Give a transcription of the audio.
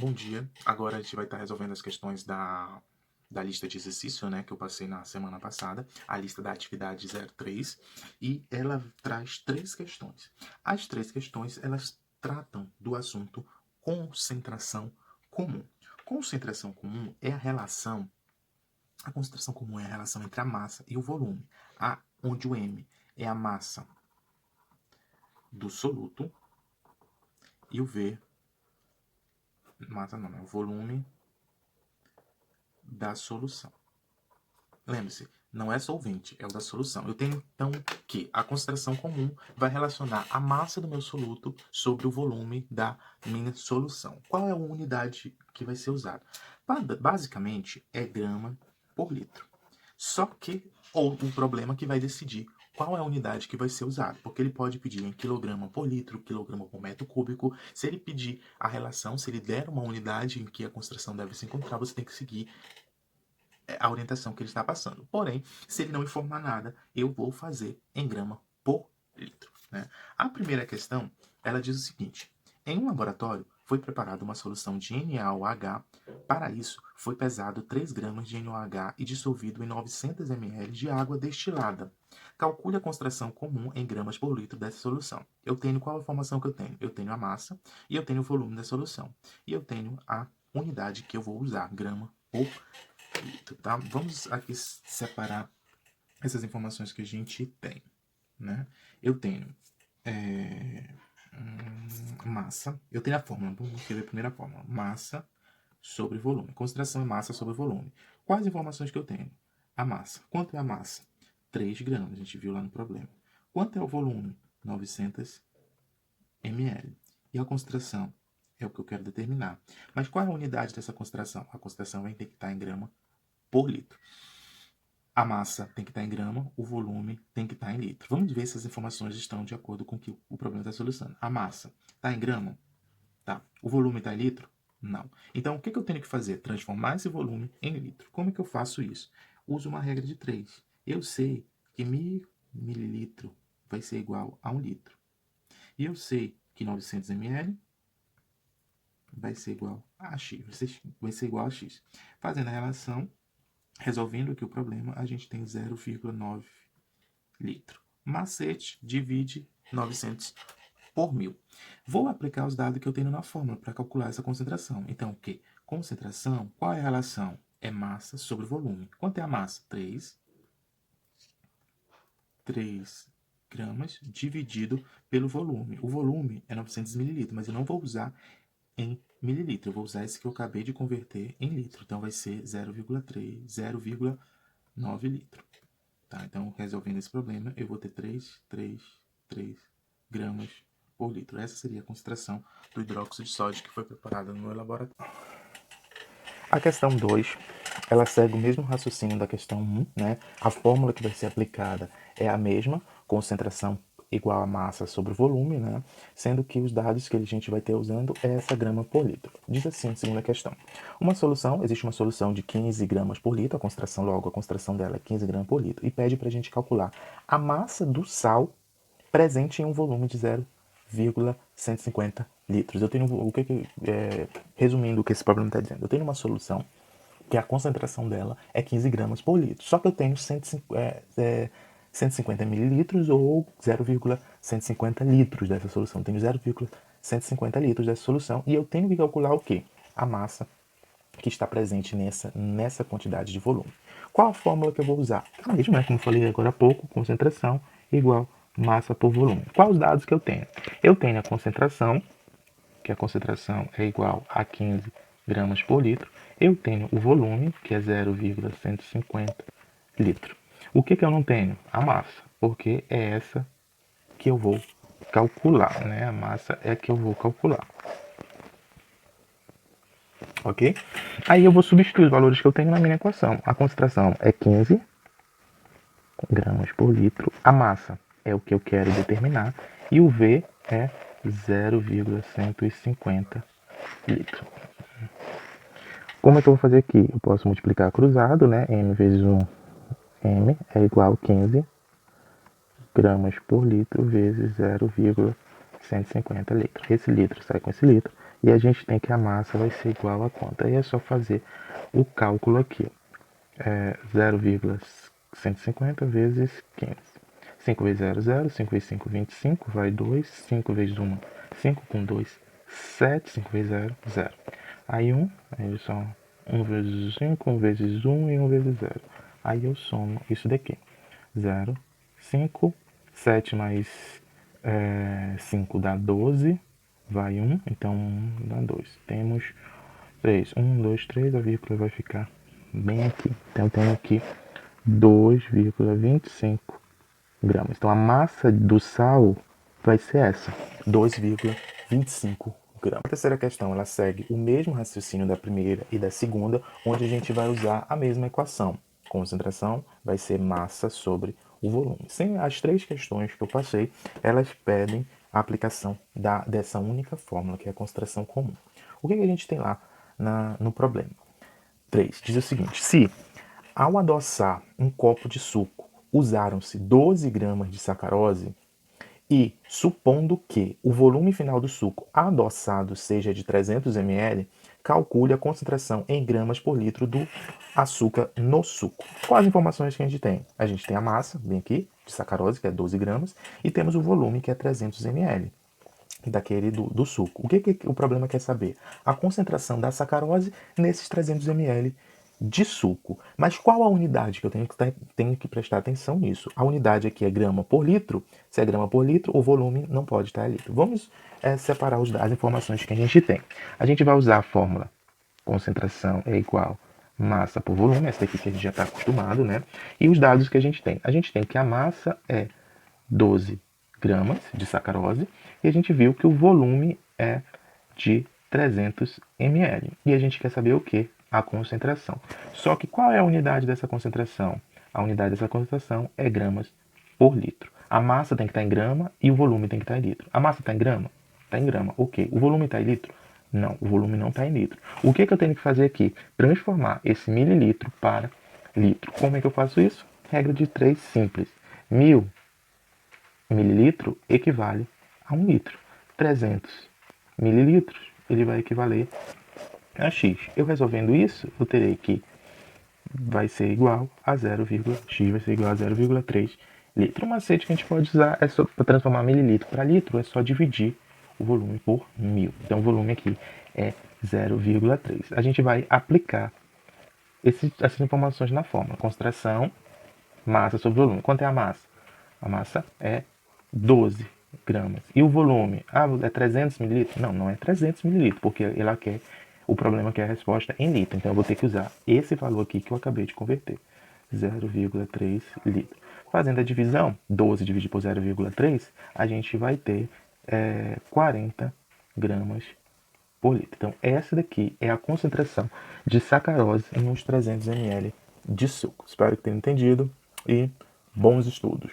Bom dia. Agora a gente vai estar resolvendo as questões da lista de exercício, né, que eu passei na semana passada, a lista da atividade 03, e ela traz três questões. As três questões, elas tratam do assunto concentração comum. Concentração comum é a concentração comum é a relação entre a massa e o volume, onde o M é a massa do soluto e o V, massa não, é o volume da solução. Lembre-se, não é solvente, é o da solução. Eu tenho, então, que a concentração comum vai relacionar a massa do meu soluto sobre o volume da minha solução. Qual é a unidade que vai ser usada? Basicamente, é grama por litro. Só que, ou um problema que vai decidir qual é a unidade que vai ser usada, porque ele pode pedir em quilograma por litro, quilograma por metro cúbico. Se ele pedir a relação, se ele der uma unidade em que a concentração deve se encontrar, você tem que seguir a orientação que ele está passando. Porém, se ele não informar nada, eu vou fazer em grama por litro, né? A primeira questão, ela diz o seguinte: em um laboratório foi preparada uma solução de NaOH. Para isso, foi pesado 3 gramas de NaOH e dissolvido em 900 ml de água destilada. Calcule a concentração comum em gramas por litro dessa solução. Eu tenho qual a informação que eu tenho? Eu tenho a massa e eu tenho o volume da solução. E eu tenho a unidade que eu vou usar, grama por litro, tá? Vamos aqui separar essas informações que a gente tem, né? Eu tenho massa, eu tenho a fórmula, vamos escrever a primeira fórmula, massa sobre volume. Concentração é massa sobre volume. Quais informações que eu tenho? A massa. Quanto é a massa? 3 gramas, a gente viu lá no problema. Quanto é o volume? 900 ml. E a concentração? É o que eu quero determinar. Mas qual é a unidade dessa concentração? A concentração vai ter que estar em grama por litro. A massa tem que estar em grama, o volume tem que estar em litro. Vamos ver se as informações estão de acordo com que o problema está solucionando. A massa está em grama? Tá. O volume está em litro? Não. Então, o que eu tenho que fazer? Transformar esse volume em litro. Como é que eu faço isso? Uso uma regra de 3. Eu sei que mililitro vai ser igual a 1 litro. E eu sei que 900 ml vai ser igual a X. Vai ser igual a X. Fazendo a relação, resolvendo aqui o problema, a gente tem 0,9 litro. Macete, divide 900 por 1000. Vou aplicar os dados que eu tenho na fórmula para calcular essa concentração. Então, o que? Concentração, qual é a relação? É massa sobre volume. Quanto é a massa? 3 gramas dividido pelo volume. O volume é 900 mililitros, mas eu não vou usar em mililitro. Eu vou usar esse que eu acabei de converter em litro. Então, vai ser 0,9 litro. Tá? Então, resolvendo esse problema, eu vou ter 3 gramas por litro. Essa seria a concentração do hidróxido de sódio que foi preparada no meu laboratório. A questão 2, ela segue o mesmo raciocínio da questão 1, né? A fórmula que vai ser aplicada é a mesma, concentração igual a massa sobre o volume, né? Sendo que os dados que a gente vai ter usando é essa grama por litro. Diz assim, segunda questão. Existe uma solução de 15 gramas por litro, a concentração dela é 15 gramas por litro, e pede para a gente calcular a massa do sal presente em um volume de 0,150 litros. Eu tenho resumindo o que esse problema está dizendo, eu tenho uma solução que a concentração dela é 15 gramas por litro, só que eu tenho 150 mililitros ou 0,150 litros dessa solução. Eu tenho 0,150 litros dessa solução e eu tenho que calcular o quê? A massa que está presente nessa quantidade de volume. Qual a fórmula que eu vou usar? A mesma, como eu falei agora há pouco, concentração igual massa por volume. Quais os dados que eu tenho? Eu tenho a concentração, que a concentração é igual a 15 gramas por litro. Eu tenho o volume, que é 0,150 litros. O que eu não tenho? A massa, porque é essa que eu vou calcular, né? A massa é a que eu vou calcular. Ok? Aí eu vou substituir os valores que eu tenho na minha equação. A concentração é 15 gramas por litro. A massa é o que eu quero determinar. E o V é 0,150 litros. Como é que eu vou fazer aqui? Eu posso multiplicar cruzado, né? M vezes 1, M é igual a 15 gramas por litro vezes 0,150 litros. Esse litro sai com esse litro E a gente tem que a massa vai ser igual a quanto? Aí é só fazer o cálculo aqui. 0,150 vezes 15. 5 vezes 0, 0. 5 vezes 5, 25. Vai 2. 5 vezes 1, 5 com 2, 7. 5 vezes 0, 0. Aí 1, aí só 1 vezes 5, 1 vezes 1 e 1 vezes 0. Aí eu somo isso daqui. 0, 5, 7 mais 5 dá 12, vai 1, então 1 dá 2. Temos 3, 1, 2, 3, a vírgula vai ficar bem aqui. Então eu tenho aqui 2,25 gramas. Então a massa do sal vai ser essa, 2,25 gramas. A terceira questão, ela segue o mesmo raciocínio da primeira e da segunda, onde a gente vai usar a mesma equação. Concentração vai ser massa sobre o volume. Sem as três questões que eu passei, elas pedem a aplicação dessa única fórmula, que é a concentração comum. O que a gente tem lá no problema? 3. Diz o seguinte: se ao adoçar um copo de suco usaram-se 12 gramas de sacarose e, supondo que o volume final do suco adoçado seja de 300 ml, calcule a concentração em gramas por litro do açúcar no suco. Quais as informações que a gente tem? A gente tem a massa, bem aqui, de sacarose, que é 12 gramas, e temos o volume, que é 300 ml daquele do suco. O que o problema quer saber? A concentração da sacarose nesses 300 ml de suco. Mas qual a unidade que eu tenho que prestar atenção nisso? A unidade aqui é grama por litro. Se é grama por litro, o volume não pode estar em litro. Vamos separar as informações que a gente tem. A gente vai usar a fórmula concentração é igual massa por volume, essa daqui que a gente já está acostumado, né? E os dados que a gente tem. A gente tem que a massa é 12 gramas de sacarose e a gente viu que o volume é de 300 ml. E a gente quer saber o que? A concentração. Só que qual é a unidade dessa concentração? A unidade dessa concentração é gramas por litro. A massa tem que estar em grama e o volume tem que estar em litro. A massa está em grama? Está em grama, ok. O volume está em litro? Não, o volume não está em litro. O que eu tenho que fazer aqui? Transformar esse mililitro para litro. Como é que eu faço isso? Regra de 3 simples. 1000 mililitro equivale a 1 litro. 300 mililitros, ele vai equivaler a X. Eu resolvendo isso, eu terei que vai ser igual a 0,x, vai ser igual a 0,3 litro. O macete que a gente pode usar é só para transformar mililitro para litro, é só dividir o volume por 1000. Então o volume aqui é 0,3. A gente vai aplicar essas informações na fórmula. Concentração, massa sobre volume. Quanto é a massa? A massa é 12 gramas. E o volume? Ah, é 300 mililitros? Não, não é 300 mililitros, porque ela quer, o problema quer a resposta em litro. Então eu vou ter que usar esse valor aqui que eu acabei de converter. 0,3 litros. Fazendo a divisão, 12 dividido por 0,3, a gente vai ter 40 gramas por litro. Então essa daqui é a concentração de sacarose nos 300 ml de suco. Espero que tenham entendido e bons estudos.